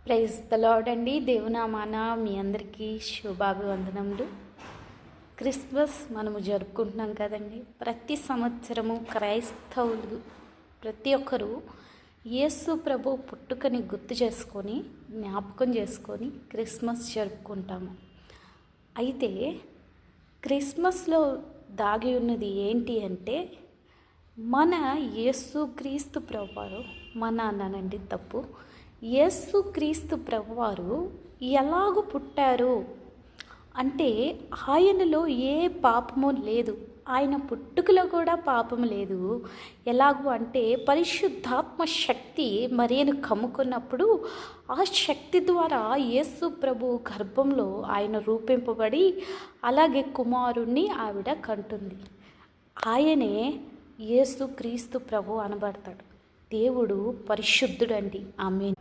Praise the lord అండి. దేవునామాన మీ అందరికీ శుభాభివందనములు. Christmas మనము జరుపుకుంటున్నాం కదండి. ప్రతి సంవత్సరము క్రైస్తవులు ప్రతి ఒక్కరూ యేసు ప్రభు పుట్టుకని గుర్తు చేసుకొని జ్ఞాపకం చేసుకొని క్రిస్మస్ జరుపుకుంటాము. అయితే క్రిస్మస్లో దాగి ఉన్నది ఏంటి అంటే, మన యేసుక్రీస్తు ప్రభువారు, మన అన్నానండి తప్పు, యేసుక్రీస్తు ప్రభువారు ఎలాగూ పుట్టారు అంటే, ఆయనలో ఏ పాపము లేదు, ఆయన పుట్టుకలో కూడా పాపము లేదు. ఎలాగూ అంటే, పరిశుద్ధాత్మ శక్తి మరియను కమ్ముకున్నప్పుడు ఆ శక్తి ద్వారా యేసు ప్రభు గర్భంలో ఆయన రూపింపబడి అలాగే కుమారుణ్ణి ఆవిడ కంటుంది. ఆయనే యేసుక్రీస్తు ప్రభు అనబడతాడు. దేవుడు పరిశుద్ధుడండి. ఆమేన్.